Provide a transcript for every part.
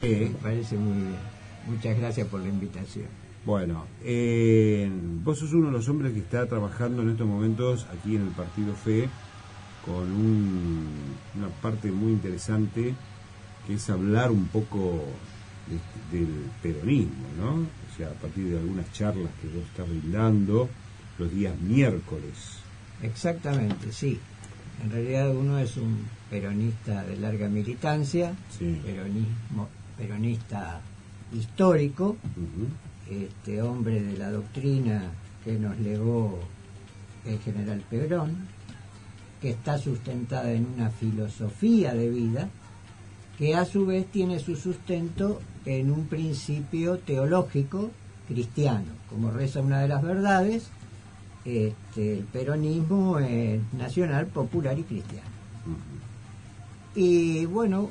Me parece muy bien. Muchas gracias por la invitación. Bueno, vos sos uno de los hombres que está trabajando en estos momentos aquí en el Partido Fe con una parte muy interesante que es hablar un poco del peronismo, ¿no? O sea, a partir de algunas charlas que vos estás brindando los días miércoles. Exactamente, sí. En realidad uno es un peronista de larga militancia, Sí. Peronista histórico, Uh-huh. Hombre de la doctrina que nos legó el general Perón, que está sustentada en una filosofía de vida que a su vez tiene su sustento en un principio teológico cristiano. Como reza una de las verdades, el peronismo es nacional, popular y cristiano. Uh-huh. Y bueno,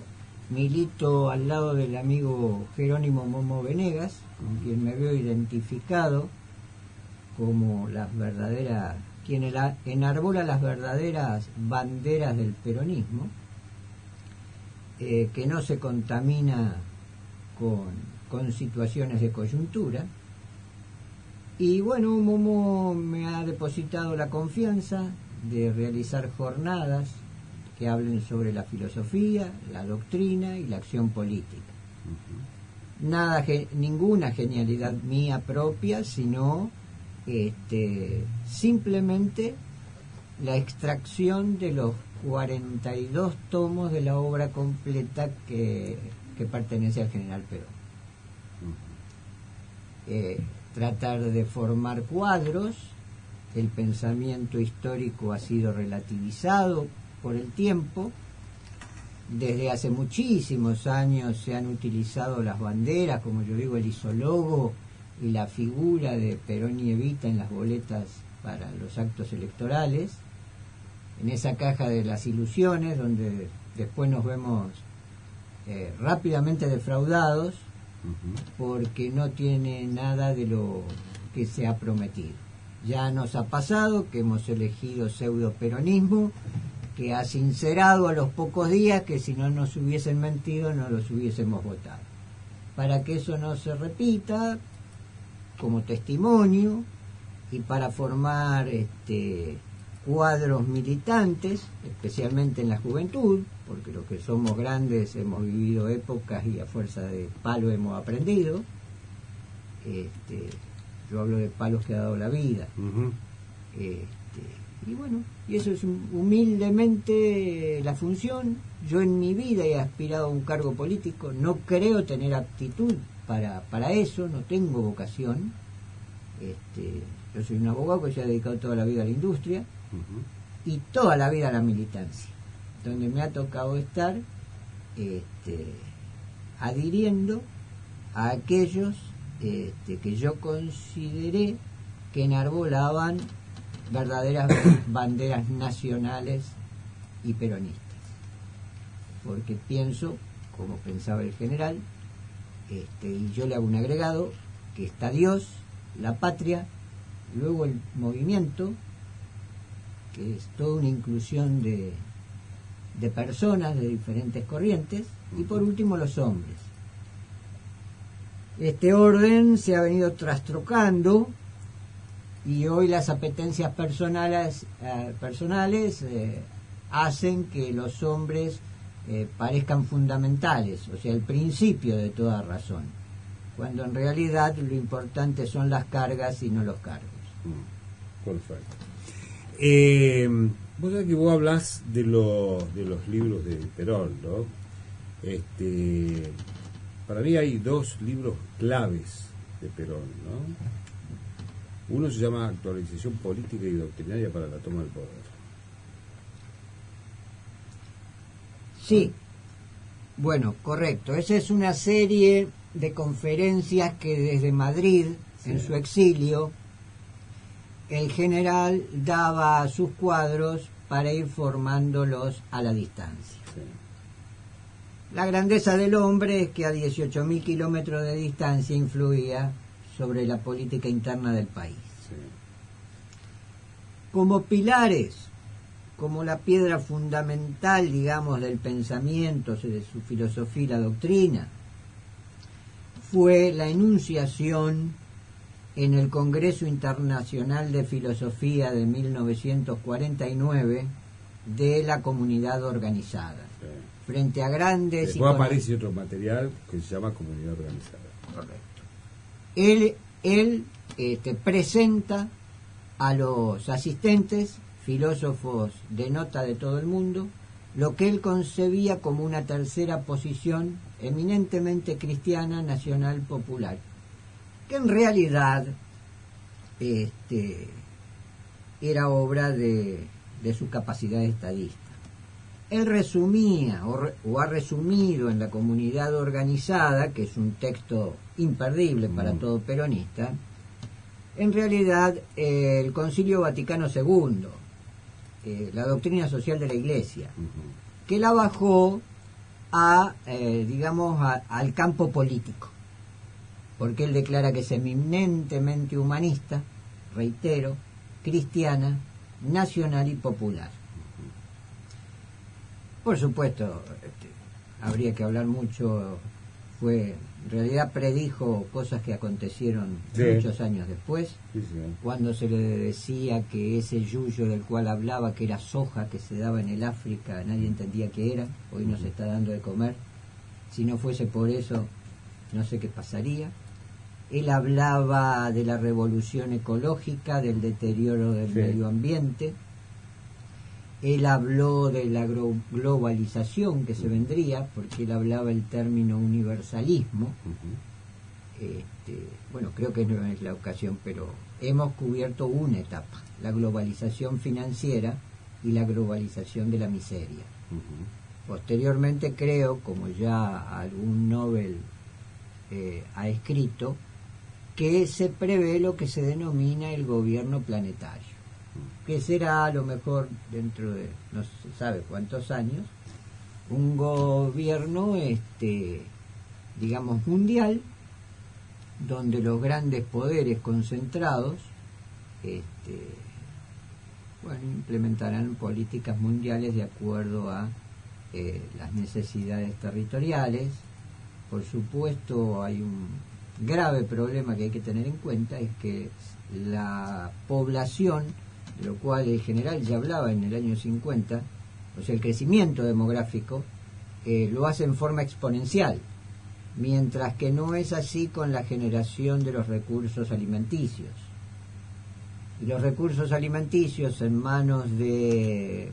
milito al lado del amigo Jerónimo Momo Venegas, con quien me veo identificado como quien enarbola las verdaderas banderas del peronismo, que no se contamina con situaciones de coyuntura. Y bueno, Momo me ha depositado la confianza de realizar jornadas que hablen sobre la filosofía, la doctrina y la acción política. Uh-huh. Ninguna genialidad mía propia, sino simplemente la extracción de los 42 tomos de la obra completa que pertenece al general Perón. Tratar de formar cuadros. El pensamiento histórico ha sido relativizado por el tiempo. Desde hace muchísimos años se han utilizado las banderas, como yo digo, el isólogo y la figura de Perón y Evita en las boletas para los actos electorales, en esa caja de las ilusiones, donde después nos vemos rápidamente defraudados, porque no tiene nada de lo que se ha prometido. Ya nos ha pasado que hemos elegido pseudo-peronismo, que ha sincerado a los pocos días que si no nos hubiesen mentido no los hubiésemos votado. Para que eso no se repita, como testimonio y para formar cuadros militantes, especialmente en la juventud, porque los que somos grandes hemos vivido épocas y a fuerza de palo hemos aprendido. Yo hablo de palos que ha dado la vida. Uh-huh. Y bueno, y eso es humildemente la función. Yo en mi vida he aspirado a un cargo político, no creo tener aptitud para eso, no tengo vocación. Yo soy un abogado que se ha dedicado toda la vida a la industria. Uh-huh. Y toda la vida a la militancia, donde me ha tocado estar adhiriendo a aquellos que yo consideré que enarbolaban verdaderas banderas nacionales y peronistas, porque pienso, como pensaba el general, y yo le hago un agregado, que está Dios, la patria, luego el movimiento, que es toda una inclusión de personas de diferentes corrientes, y por último los hombres. Este orden se ha venido trastrocando y hoy las apetencias personales hacen que los hombres parezcan fundamentales, o sea, el principio de toda razón, cuando en realidad lo importante son las cargas y no los cargos. Perfecto. Vos sabés que vos hablás de los libros de Perón, ¿no? Para mí hay dos libros claves de Perón, ¿no? Uno se llama Actualización Política y Doctrinaria para la Toma del Poder. Sí, bueno, correcto. Esa es una serie de conferencias que desde Madrid, sí, en su exilio, el general daba a sus cuadros para ir formándolos a la distancia. Sí. La grandeza del hombre es que a 18.000 kilómetros de distancia influía sobre la política interna del país. Sí. Como pilares, como la piedra fundamental, digamos, del pensamiento, de su filosofía y la doctrina, fue la enunciación en el Congreso Internacional de Filosofía de 1949 de la comunidad organizada. Frente a grandes... Después aparece otro material que se llama comunidad organizada. Correcto. Él presenta a los asistentes, filósofos de nota de todo el mundo, lo que él concebía como una tercera posición eminentemente cristiana, nacional, popular, que en realidad era obra de su capacidad estadista. Él resumía o ha resumido en La comunidad organizada, que es un texto imperdible para todo peronista, en realidad el Concilio Vaticano II, la doctrina social de la Iglesia, que la bajó a, al campo político, porque él declara que es eminentemente humanista, reitero, cristiana, nacional y popular. Por supuesto, habría que hablar mucho, en realidad predijo cosas que acontecieron muchos años después, cuando se le decía que ese yuyo del cual hablaba, que era soja que se daba en el África, nadie entendía qué era, hoy nos está dando de comer, si no fuese por eso, no sé qué pasaría. Él hablaba de la revolución ecológica, del deterioro del medio ambiente. Él habló de la globalización que se vendría, porque él hablaba el término universalismo. Bueno, creo que no es la ocasión, pero hemos cubierto una etapa, la globalización financiera y la globalización de la miseria. Posteriormente creo, como ya algún Nobel ha escrito, que se prevé lo que se denomina el gobierno planetario, que será a lo mejor dentro de no se sabe cuántos años un gobierno mundial, donde los grandes poderes concentrados implementarán políticas mundiales de acuerdo a las necesidades territoriales. Por supuesto, hay un grave problema que hay que tener en cuenta, es que la población, de lo cual el general ya hablaba en el año 50, o sea, el crecimiento demográfico, lo hace en forma exponencial, mientras que no es así con la generación de los recursos alimenticios. Y los recursos alimenticios en manos de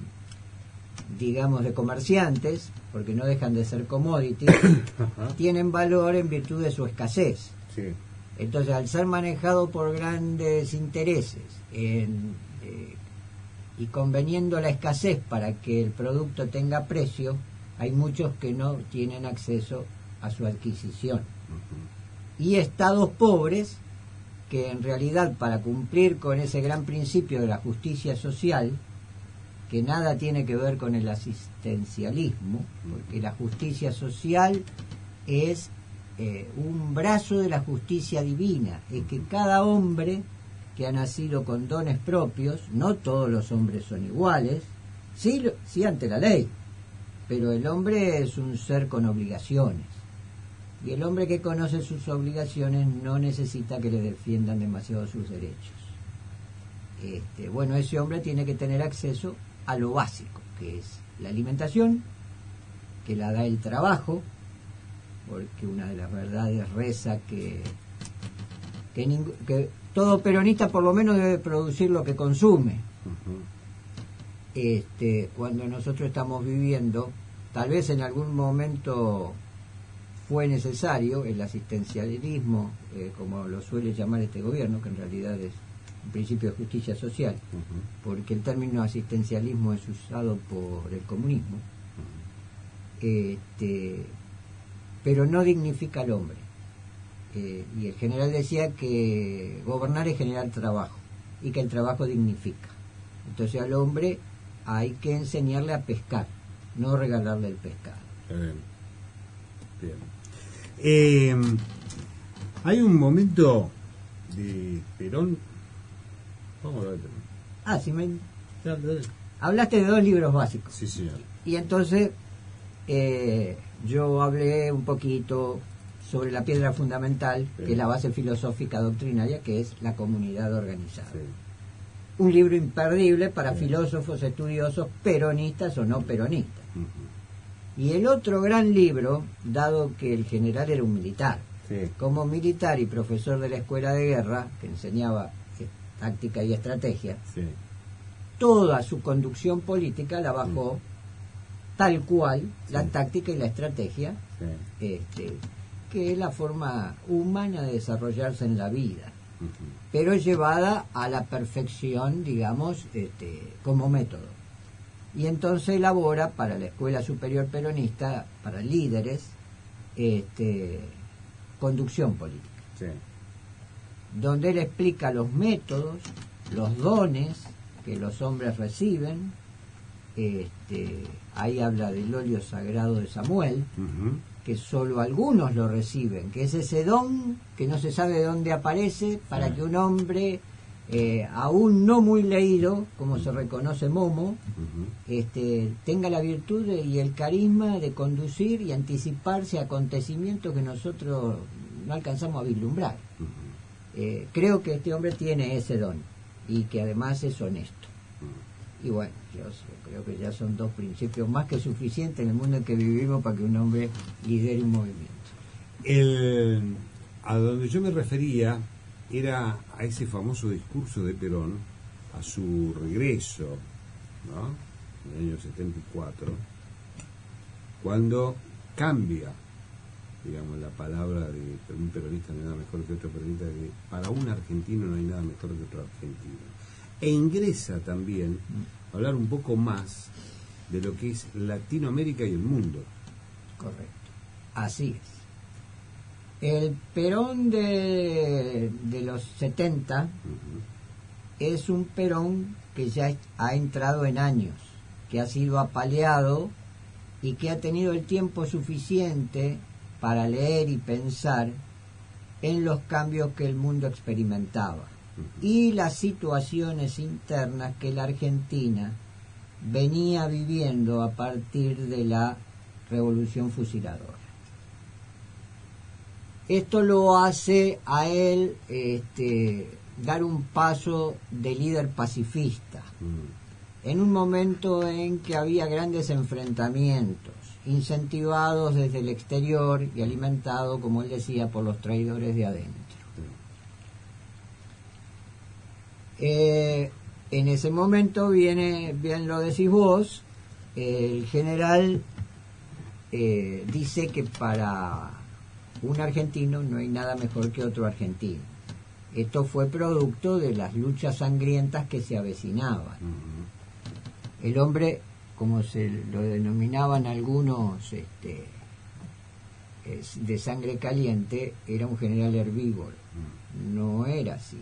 comerciantes, porque no dejan de ser commodities, tienen valor en virtud de su escasez. Sí. Entonces, al ser manejado por grandes intereses y conveniendo la escasez para que el producto tenga precio, hay muchos que no tienen acceso a su adquisición. Y estados pobres que en realidad, para cumplir con ese gran principio de la justicia social, que nada tiene que ver con el asistencialismo, porque la justicia social es un brazo de la justicia divina, es que cada hombre que ha nacido con dones propios, no todos los hombres son iguales, sí ante la ley, pero el hombre es un ser con obligaciones, y el hombre que conoce sus obligaciones no necesita que le defiendan demasiado sus derechos. Ese hombre tiene que tener acceso a lo básico, que es la alimentación, que la da el trabajo, porque una de las verdades reza que todo peronista por lo menos debe producir lo que consume. Cuando nosotros estamos viviendo, tal vez en algún momento fue necesario el asistencialismo, como lo suele llamar este gobierno, que en realidad es un principio de justicia social, porque el término asistencialismo es usado por el comunismo, pero no dignifica al hombre. Y el general decía que gobernar es generar trabajo, y que el trabajo dignifica. Entonces al hombre hay que enseñarle a pescar, no regalarle el pescado. Bien. Hay un momento de Perón. Vamos a ver. Hablaste de 2 libros básicos. Sí, señor. Y entonces yo hablé un poquito sobre la piedra fundamental, que es la base filosófica doctrinaria, que es la comunidad organizada. Sí. Un libro imperdible para filósofos, estudiosos, peronistas o no peronistas. Y el otro gran libro, dado que el general era un militar, como militar y profesor de la escuela de guerra, que enseñaba táctica y estrategia, toda su conducción política la bajó tal cual la táctica y la estrategia, que es la forma humana de desarrollarse en la vida, pero llevada a la perfección, digamos, como método. Y entonces elabora para la Escuela Superior Peronista, para líderes, conducción política, donde él explica los métodos, los dones que los hombres reciben. Ahí habla del óleo sagrado de Samuel, que solo algunos lo reciben, que es ese don que no se sabe de dónde aparece para que un hombre aún no muy leído, como se reconoce Momo, tenga la virtud y el carisma de conducir y anticiparse a acontecimientos que nosotros no alcanzamos a vislumbrar. Creo que este hombre tiene ese don y que además es honesto. Y bueno, yo creo que ya son dos principios más que suficientes en el mundo en que vivimos para que un hombre lidere un movimiento. A donde yo me refería era a ese famoso discurso de Perón, a su regreso, ¿no?, en el año 74, cuando cambia, digamos, la palabra de un peronista no hay nada mejor que otro peronista, de para un argentino no hay nada mejor que otro argentino. E ingresa también a hablar un poco más de lo que es Latinoamérica y el mundo. Correcto, así es. El Perón de los 70 es un Perón que ya ha entrado en años, que ha sido apaleado y que ha tenido el tiempo suficiente para leer y pensar en los cambios que el mundo experimentaba y las situaciones internas que la Argentina venía viviendo a partir de la Revolución Fusiladora. Esto lo hace a él dar un paso de líder pacifista en un momento en que había grandes enfrentamientos, incentivados desde el exterior y alimentados, como él decía, por los traidores de adentro. En ese momento viene, bien lo decís vos, el general dice que para un argentino no hay nada mejor que otro argentino. Esto fue producto de las luchas sangrientas que se avecinaban. El hombre, como se lo denominaban algunos de sangre caliente, era un general herbívoro. No era así.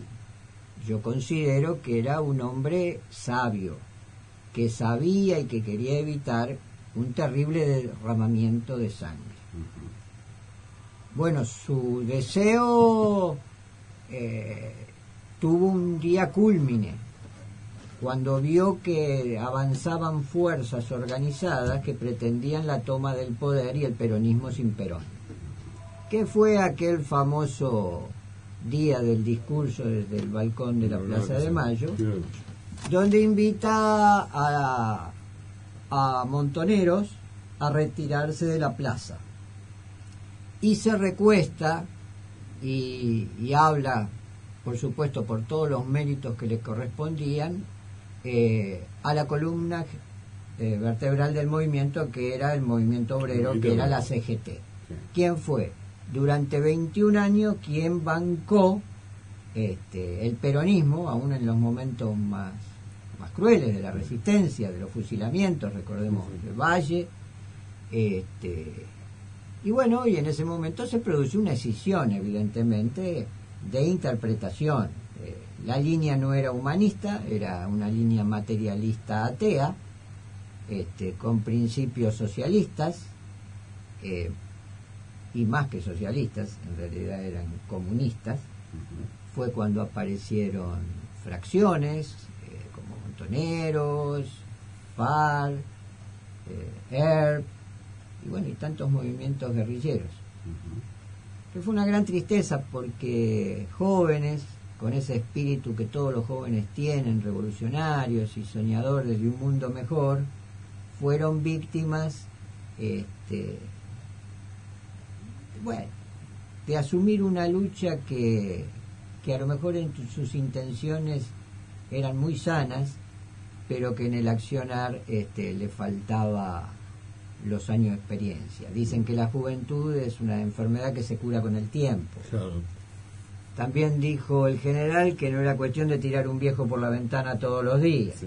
Yo considero que era un hombre sabio, que sabía y que quería evitar un terrible derramamiento de sangre. Bueno, su deseo tuvo un día cúlmine cuando vio que avanzaban fuerzas organizadas que pretendían la toma del poder y el peronismo sin Perón. ¿Qué fue aquel famoso día del discurso desde el balcón de la Plaza de Mayo, donde invita a montoneros a retirarse de la plaza? Y se recuesta y habla, por supuesto, por todos los méritos que le correspondían, a la columna vertebral del movimiento, que era el movimiento obrero, que era la CGT. ¿Quién fue? Durante 21 años, quien bancó el peronismo, aún en los momentos más crueles de la resistencia, de los fusilamientos, recordemos el Valle, y bueno, y en ese momento se produjo una escisión, evidentemente, de interpretación. La línea no era humanista, era una línea materialista atea, con principios socialistas, y más que socialistas, en realidad eran comunistas. Fue cuando aparecieron fracciones, como Montoneros, FARC, ERP, y bueno, y tantos movimientos guerrilleros. que fue una gran tristeza porque jóvenes, con ese espíritu que todos los jóvenes tienen, revolucionarios y soñadores de un mundo mejor, fueron víctimas de asumir una lucha que a lo mejor en sus intenciones eran muy sanas, pero que en el accionar le faltaba los años de experiencia. Dicen que la juventud es una enfermedad que se cura con el tiempo. Claro. También dijo el general que no era cuestión de tirar un viejo por la ventana todos los días. Sí.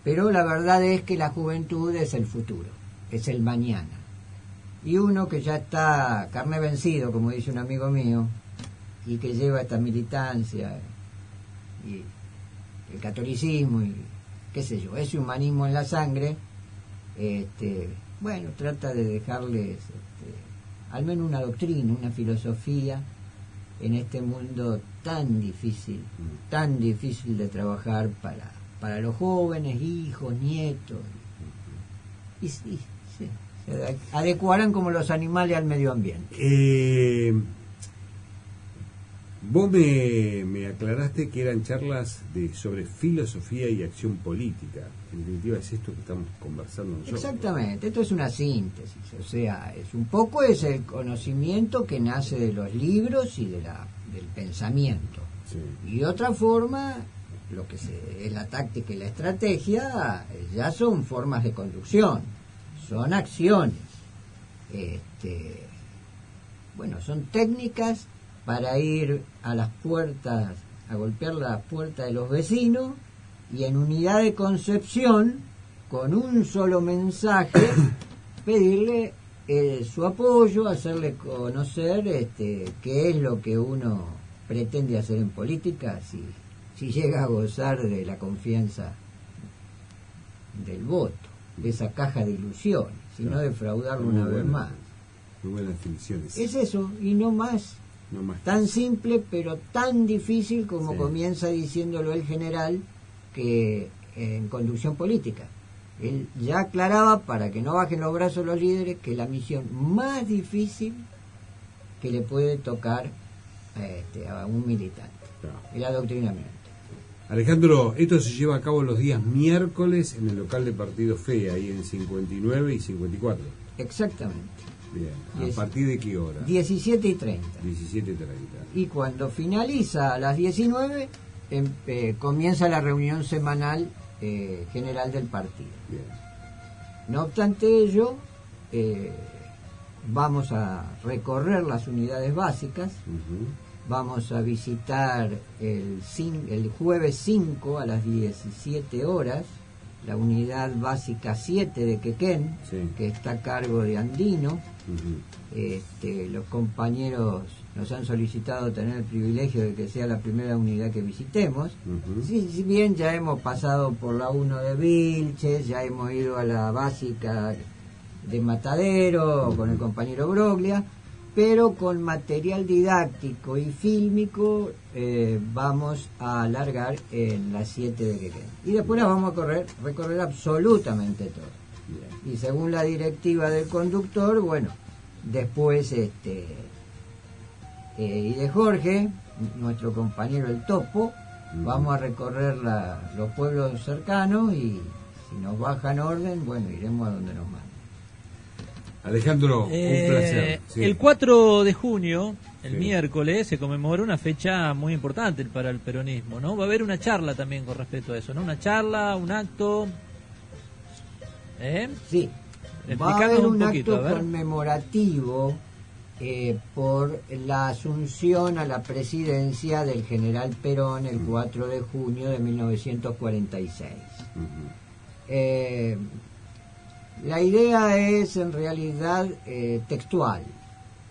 Pero la verdad es que la juventud es el futuro, es el mañana. Y uno que ya está carne vencido, como dice un amigo mío, y que lleva esta militancia y el catolicismo y qué sé yo, ese humanismo en la sangre, trata de dejarles al menos una doctrina, una filosofía en este mundo tan difícil de trabajar para los jóvenes, hijos, nietos, y sí, se adecuarán como los animales al medio ambiente. Vos me aclaraste que eran charlas sobre filosofía y acción política. En definitiva es esto que estamos conversando nosotros. Exactamente, esto es una síntesis, o sea, es el conocimiento que nace de los libros y del pensamiento. Sí. Y otra forma, lo que es la táctica y la estrategia, ya son formas de conducción, son acciones. Son técnicas para ir a las puertas, a golpear las puertas de los vecinos y en unidad de concepción, con un solo mensaje, pedirle su apoyo, hacerle conocer qué es lo que uno pretende hacer en política si llega a gozar de la confianza del voto, de esa caja de ilusiones, sino defraudarlo una vez más. Muy buenas definiciones. Es eso, y no más. No más. Tan simple, pero tan difícil como sí. Comienza diciéndolo el general, que en conducción política. Él ya aclaraba, para que no bajen los brazos los líderes, que la misión más difícil que le puede tocar a un militante, claro, el adoctrinamiento. Alejandro, esto se lleva a cabo los días miércoles en el local de Partido Fe, ahí en 59 y 54. Exactamente. Bien, ¿a partir de qué hora? 17:30. 17:30. Y cuando finaliza a las 19, comienza la reunión semanal general del partido. Bien. No obstante ello, vamos a recorrer las unidades básicas, vamos a visitar el jueves 5 a las 17 horas, la unidad básica 7 de Quequén, sí, que está a cargo de Andino. Los compañeros nos han solicitado tener el privilegio de que sea la primera unidad que visitemos. Si bien ya hemos pasado por la 1 de Vilches, ya hemos ido a la básica de Matadero con el compañero Broglia, pero con material didáctico y fílmico vamos a alargar en las 7 de Quequén. Y después las vamos a recorrer absolutamente todo. Y según la directiva del conductor, después y de Jorge, nuestro compañero el Topo, vamos a recorrer los pueblos cercanos y si nos bajan orden, iremos a donde nos mandan. Alejandro, un placer. Sí. El 4 de junio, el miércoles, se conmemora una fecha muy importante para el peronismo, ¿no? Va a haber una charla también con respecto a eso, ¿no? Una charla, un acto. Sí, va a haber un acto conmemorativo por la asunción a la presidencia del general Perón el 4 de junio de 1946. La idea es en realidad textual,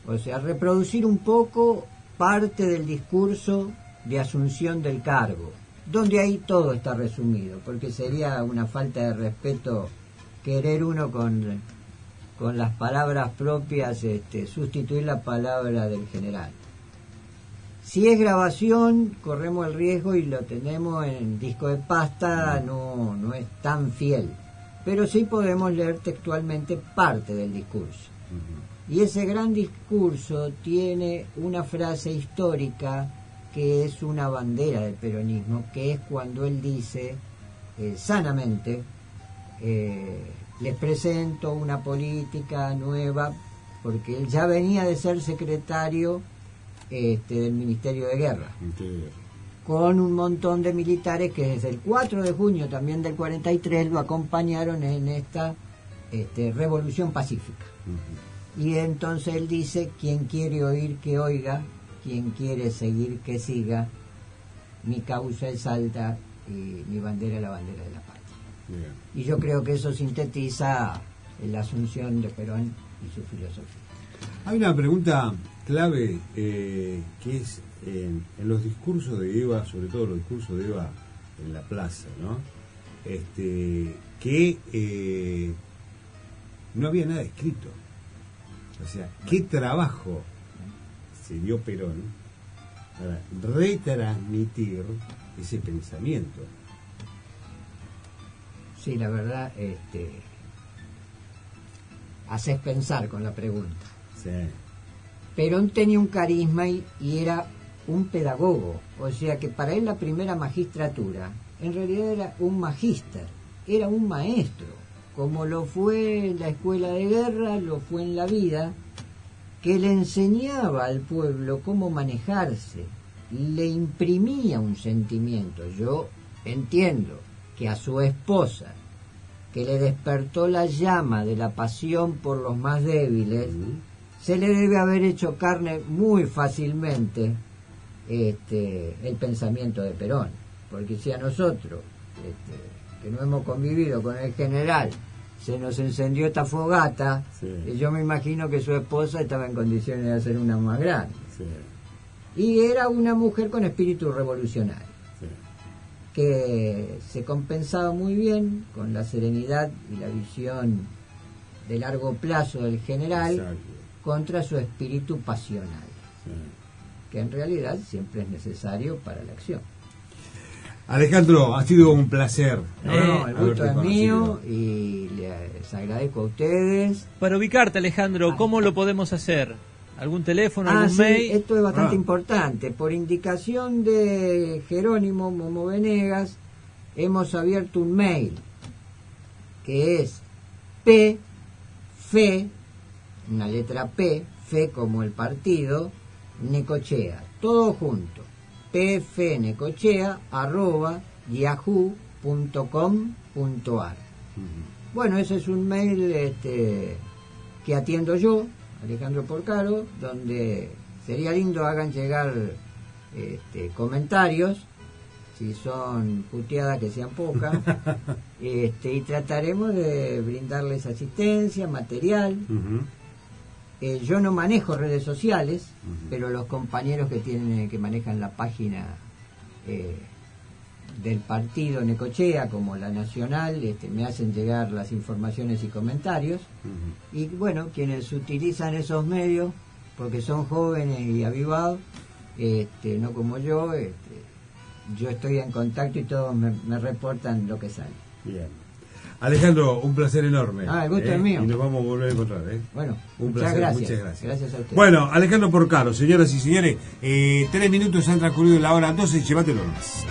o sea, reproducir un poco parte del discurso de asunción del cargo, donde ahí todo está resumido, porque sería una falta de respeto querer uno con las palabras propias sustituir la palabra del general. Si es grabación, corremos el riesgo y lo tenemos en disco de pasta, no es tan fiel, pero sí podemos leer textualmente parte del discurso. Y ese gran discurso tiene una frase histórica que es una bandera del peronismo, que es cuando él dice sanamente, les presento una política nueva, porque él ya venía de ser secretario del Ministerio de Guerra, con un montón de militares que desde el 4 de junio también del 43 lo acompañaron en esta revolución pacífica. Y entonces él dice: quien quiere oír que oiga, quien quiere seguir que siga, mi causa es alta y mi bandera la bandera de la patria. Bien. Y yo creo que eso sintetiza la asunción de Perón y su filosofía. Hay una pregunta clave que es en los discursos de Eva, sobre todo los discursos de Eva en la plaza, ¿no? Que no había nada escrito. O sea, ¿qué trabajo se dio Perón para retransmitir ese pensamiento? Sí, la verdad, haces pensar con la pregunta. Sí. Perón tenía un carisma y era un pedagogo, o sea que para él la primera magistratura en realidad era un magíster, era un maestro, como lo fue en la escuela de guerra, lo fue en la vida, que le enseñaba al pueblo cómo manejarse, le imprimía un sentimiento. Yo entiendo que a su esposa, que le despertó la llama de la pasión por los más débiles, se le debe haber hecho carne muy fácilmente el pensamiento de Perón, porque si a nosotros, que no hemos convivido con el general, se nos encendió esta fogata, sí, yo me imagino que su esposa estaba en condiciones de hacer una más grande. Sí. Y era una mujer con espíritu revolucionario, sí, que se compensaba muy bien con la serenidad y la visión de largo plazo del general. Exacto. Contra su espíritu pasional, sí, que en realidad siempre es necesario para la acción. Alejandro, ha sido un placer. No, el gusto es mío y les agradezco a ustedes. Para ubicarte, Alejandro, ¿cómo lo podemos hacer? ¿Algún teléfono, algún mail? Esto es bastante importante. Por indicación de Jerónimo Momo Venegas, hemos abierto un mail que es fe, una letra P, fe como el partido, Necochea, todo junto, pfnecochea@yahoo.com.ar. Bueno, ese es un mail que atiendo yo, Alejandro Porcaro, donde sería lindo hagan llegar comentarios, si son puteadas que sean pocas, y trataremos de brindarles asistencia, material. Yo no manejo redes sociales, pero los compañeros que manejan la página del partido Necochea, como la nacional, me hacen llegar las informaciones y comentarios. Y bueno, quienes utilizan esos medios, porque son jóvenes y avivados, no como yo, yo estoy en contacto y todos me reportan lo que sale. Bien. Alejandro, un placer enorme. El gusto es mío. Y nos vamos a volver a encontrar. Bueno, un placer, gracias. muchas gracias. Gracias a ustedes. Bueno, Alejandro Porcaro, señoras y señores, 3 minutos han transcurrido la hora 12, llévatelo más.